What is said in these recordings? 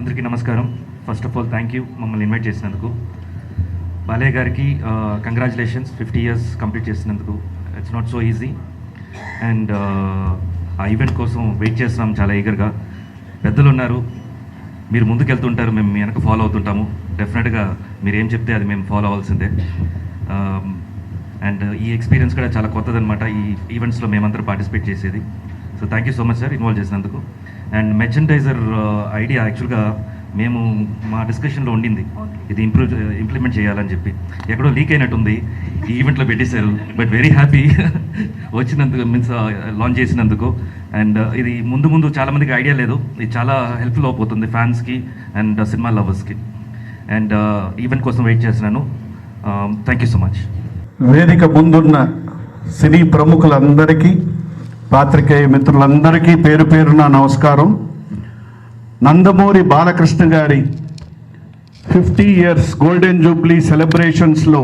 అందరికీ నమస్కారం. First of all thank you మమ్మల్ని ఇన్వైట్ చేసినందుకు. బాలయ్య గారికి కంగ్రాచులేషన్స్ 50 years కంప్లీట్ చేసినందుకు. It's not so easy and ఆ ఈవెంట్ కోసం వెయిట్ చేస్తున్నాం చాలా ఈగర్గా. పెద్దలు ఉన్నారు, మీరు ముందుకెళ్తుంటారు, మేము మీ వెనక ఫాలో అవుతుంటాము. డెఫినెట్గా మీరు ఏం చెప్తే అది మేము ఫాలో అవ్వాల్సిందే. అండ్ ఈ ఎక్స్పీరియన్స్ కూడా చాలా కొత్తదనమాట, ఈ ఈవెంట్స్లో మేమందరూ పార్టిసిపేట్ చేసేది. So thank you so much sir involve చేసినందుకు. అండ్ మెర్చండైజర్ ఐడియా యాక్చువల్గా మేము మా డిస్కషన్లో ఉండింది, ఇది ఇంప్లిమెంట్ చేయాలని చెప్పి. ఎక్కడో లీక్ అయినట్టుంది, ఈ ఈవెంట్లో పెట్టేశారు. బట్ వెరీ హ్యాపీ వచ్చినందుకు, మీన్స్ లాంచ్ చేసినందుకు. అండ్ ఇది ముందు చాలామందికి ఐడియా లేదు, ఇది చాలా హెల్ప్ఫుల్ అయిపోతుంది ఫ్యాన్స్కి అండ్ సినిమా లవర్స్కి. అండ్ ఈవెంట్ కోసం వెయిట్ చేస్తున్నాను. Thank you so much. వేదిక ముందున్న సినీ ప్రముఖులందరికీ, పాత్రికేయ మిత్రులందరికీ పేరు పేరున నమస్కారం. నందమూరి బాలకృష్ణ గారి 50 years గోల్డెన్ జూబ్లీ సెలబ్రేషన్స్లో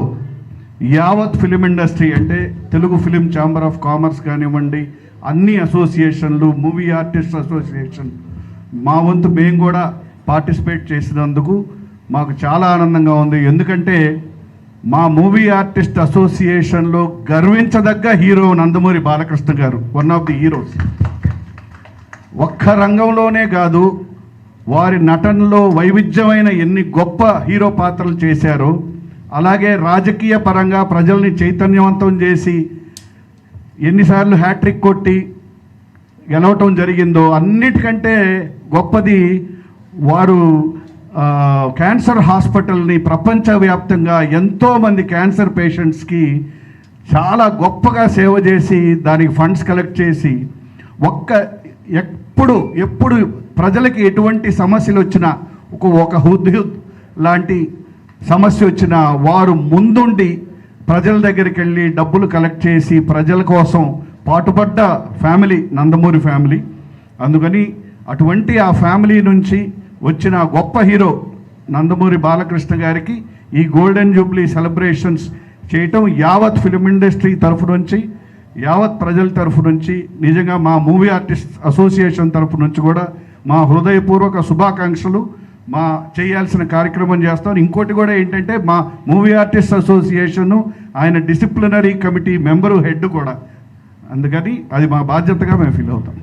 యావత్ ఫిలిం ఇండస్ట్రీ అంటే Telugu film chamber of commerce కానివ్వండి, అన్ని అసోసియేషన్లు, మూవీ ఆర్టిస్ట్ అసోసియేషన్, మా వంతు మేము కూడా పార్టిసిపేట్ చేసినందుకు మాకు చాలా ఆనందంగా ఉంది. ఎందుకంటే మా మూవీ ఆర్టిస్ట్ అసోసియేషన్లో గర్వించదగ్గ హీరో నందమూరి బాలకృష్ణ గారు, వన్ ఆఫ్ ది హీరోస్. ఒక్క రంగంలోనే కాదు, వారి నటనలో వైవిధ్యమైన ఎన్ని గొప్ప హీరో పాత్రలు చేశారో, అలాగే రాజకీయ పరంగా ప్రజల్ని చైతన్యవంతం చేసి ఎన్నిసార్లు హ్యాట్రిక్ కొట్టి గెలవటం జరిగిందో, అన్నిటికంటే గొప్పది వారు క్యాన్సర్ హాస్పిటల్ని ప్రపంచవ్యాప్తంగా ఎంతోమంది క్యాన్సర్ పేషెంట్స్కి చాలా గొప్పగా సేవ చేసి దానికి ఫండ్స్ కలెక్ట్ చేసి ఎప్పుడు ప్రజలకి ఎటువంటి సమస్యలు వచ్చినా, ఒక హుద్హుద్ లాంటి సమస్య వచ్చినా వారు ముందుండి ప్రజల దగ్గరికి వెళ్ళి డబ్బులు కలెక్ట్ చేసి ప్రజల కోసం పాటుపడ్డ ఫ్యామిలీ నందమూరి ఫ్యామిలీ. అందుకని అటువంటి ఆ ఫ్యామిలీ నుంచి వచ్చిన గొప్ప హీరో నందమూరి బాలకృష్ణ గారికి ఈ గోల్డెన్ జూబ్లీ సెలబ్రేషన్స్ చేయటం యావత్ ఫిలిం ఇండస్ట్రీ తరఫు నుంచి, యావత్ ప్రజల తరఫు నుంచి, నిజంగా మా మూవీ ఆర్టిస్ట్ అసోసియేషన్ తరఫు నుంచి కూడా మా హృదయపూర్వక శుభాకాంక్షలు. మా చేయాల్సిన కార్యక్రమం చేస్తాం. ఇంకోటి కూడా ఏంటంటే, మా మూవీ ఆర్టిస్ట్ అసోసియేషను ఆయన డిసిప్లినరీ కమిటీ మెంబరు, హెడ్ కూడా. అందుకని అది మా బాధ్యతగా మేము ఫీల్ అవుతాం.